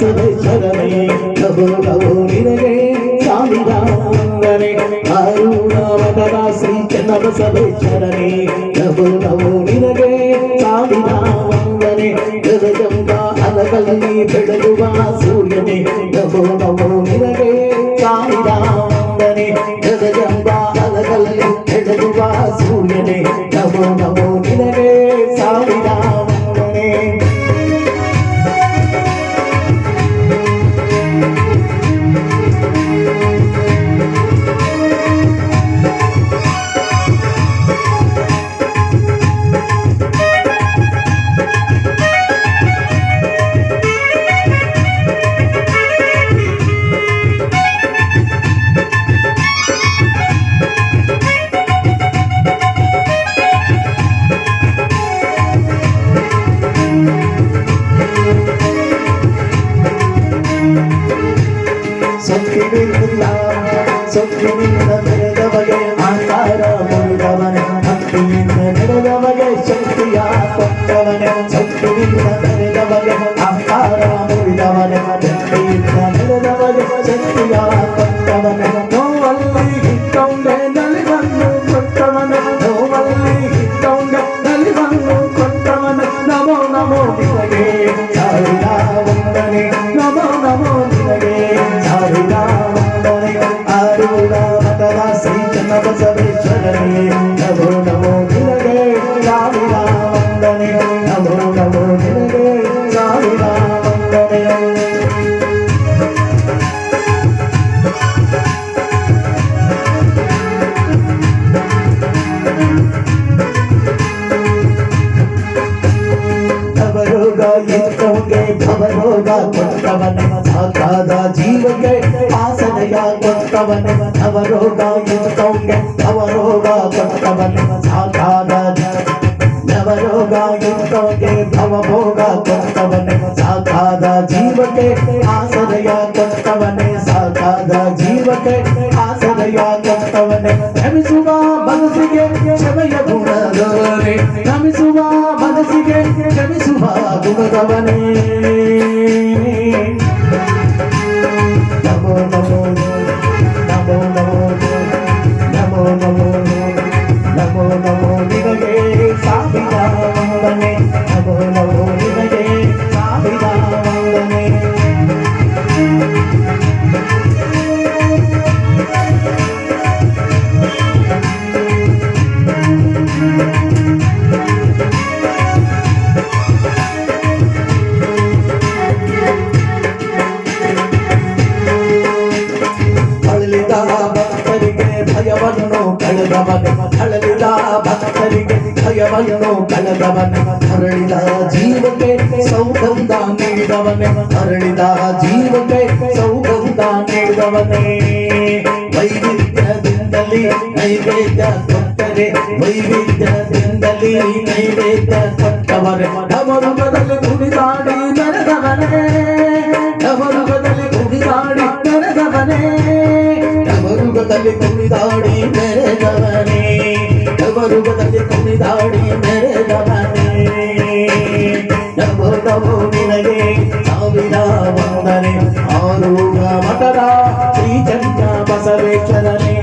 ಬಸವೇಶ್ವರನೇ ನಮೋ ನಮೋ ನಿನಗೆ ಸಾವಿರ ವಂದನೆ ಆರೂಢ ಮಠದ ಶ್ರೀ ಚನ್ನಬಸವೇಶ್ವರನೇ ನಮೋ ನಮೋ ನಿನಗೆ ಸಾವಿರ ವಂದನೆ ಗಗನದ ಅಲಗಳಲ್ಲಿ ಬೆಳಗುವ ಸೂರ್ಯನೇ ನಮೋ ನಮೋ ನಿನಗೆ ಸಾವಿರ ವಂದನೆ ಗಗನದ ಅಲಗಳಲ್ಲಿ ಬೆಳಗುವ ಸೂರ್ಯನೇ ನಮೋ ನಮೋ ನಿನಗೆ ಸಾವಿರ ವಂದನೆ ಸೊಕ್ಕಿನಿಂದ ನಡೆದವಗೆ ಆಕಾರ ಮುರಿದವನೆ ಭಕ್ತಿಯಿಂದ ನಡೆದವಗೆ ಶಕ್ತಿಯ ಕೊಟ್ಟವನೆ ಸೊಕ್ಕಿನಿಂದ ನಡೆದವಗೆ ಆಕಾರ ಮುರಿದವನೆ ಭಕ್ತಿಯಿಂದ ನಡೆದವಗೆ ಶಕ್ತಿಯ ಕೊಟ್ಟವನೆ ನೋವಲ್ಲಿ ಹಿಟ್ಟೊಂದೆ ನಲಿವನ್ನು ಕೊಟ್ಟವನೆ ನೋವಲ್ಲಿ ಹಿಟ್ಟೊಂದೆ ನಲಿವನ್ನು ಕೊಟ್ಟವನೆ ನಮೋ ನಮೋ ನಿನಗೆ ಸಾವಿರ ವಂದನೆ ನಮೋ ನಮೋ ನಿನಗೆ ಸಾವಿರ ವಂದನೆ ಆರೂಢ ಮಠದ ಶ್ರೀ ಚನ್ನಬಸವೇಶ್ವರನೇ ನಮೋ ನಮೋ ನಿನಗೆ ಸಾವಿರ ವಂದನೆ ನಮೋ ನಮೋ ನಿನಗೆ ಸಾವಿರ ವಂದನೆ ಭವರೋಗ ಇದ್ದವಗೆ ಭವರೋಗ ಕೊಟ್ಟವನೆ ಸಾಕಾದ ಜೀವಕ್ಕೆ ಆಸನೆಯ ಕೊಟ್ಟವನೆ ಭವರೋಗ ಇದ್ದವಗೆ ಭವರೋಗ ಕೊಟ್ಟವನೆ ಸಾಕಾದ ನವರೋಗ ಇದ್ದವಗೆ ಭವಭೋಗ ಕೊಟ್ಟವನೆ ಸಾಕಾದ ಜೀವಕ್ಕೆ ಆಸನೆಯ ಕೊಟ್ಟವನೆ ಸಾಕಾದ ಜೀವಕ್ಕೆ ಆಸನೆಯ ಕೊಟ್ಟವನೆ ಕ್ಷಮಿಸುವ ಮನಸ್ಸಿಗೆ ಕ್ಷಮೆಯ ಗುಣದವನೇ ಕ್ಷಮಿಸುವ ಮನಸ್ಸಿಗೆ ಕ್ಷಮಿಸುವ ಗುಣದವನೇ ನಮೋ ನಮೋ ನಮೋ ನಮೋ ನಮೋ ನಮೋ ನಮೋ ನಮೋ ನಿನಗೆ ಸಾವಿರ ವಂದನೆ ನಮೋ ನಮೋ ನಿನಗೆ ಸಾವಿರ ವಂದನೆ ಭಕ್ತರಿಗೆ ಭಯವನ್ನು ಕಳೆದವನೆ ಅಳಲಿದ ಭಕ್ತರಿಗೆ ಭಯವನ್ನು ಕಳೆದವನೆ ಹರಳಿದ ಜೀವಕ್ಕೆ ಸೌಗಂಧ ನೀಡಿದವನೆ ಹರಳಿದ ಜೀವಕ್ಕೆ ಸೌಗಂಧ ನೀಡಿದವನೇ ವೈವಿಧ್ಯದಿಂದಲೇ ನೈವೇದ್ಯ ಕೊಟ್ಟರೆ ವೈವಿಧ್ಯದಿಂದಲೇ ನೈವೇದ್ಯ ಕೊಟ್ಟವರೆ ಢಮರುಗದಲ್ಲಿ ಕುಣಿದಾಡಿ ನಡೆದವನೇ ಢಮರುಗದಲ್ಲಿ ಕುಣಿದಾಡಿ ನಡೆದವನೇ ಢಮರುಗದಲ್ಲಿ ಕುಣಿದಾಡಿ ಮೆರೆದವನೇ ಢಮರುಗದಲ್ಲಿ ಕುಣಿದಾಡಿ ಮೆರೆದವನೇ ನಮೋ ನಮೋ ನಿನಗೆ ಸಾವಿರ ವಂದನೆ ಆರೂಢ ಮಠದ ಶ್ರೀ ಚನ್ನಬಸವೇಶ್ವರನೇ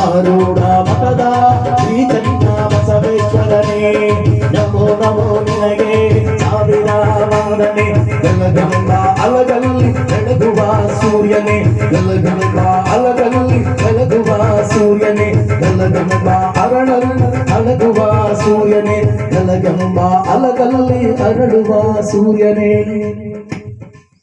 ಆರೂಢ ಮಠದ ಶ್ರೀ ಚನ್ನಬಸವೇಶ್ವರನೇ ನಮೋ ನಮೋ ನಿನಗೆ ಸಾವಿರ ವಂದನೆ ಗಲಗಲದ ಅಲಗಲ್ಲಿ ಬೆಳಗುವ ಸೂರ್ಯನೇ ಗಲಗಲದ ಅಲಗಲ್ಲಿ ಬೆಳಗುವ ಸೂರ್ಯನೇ ಗಲಗಲದ ಅರಳಲ್ಲಿ ಅಳಗುವ ಸೂರ್ಯನೇ ಗಲಗಲದ ಅಲಗಲ್ಲಿ ಅರಳುವ ಸೂರ್ಯನೇ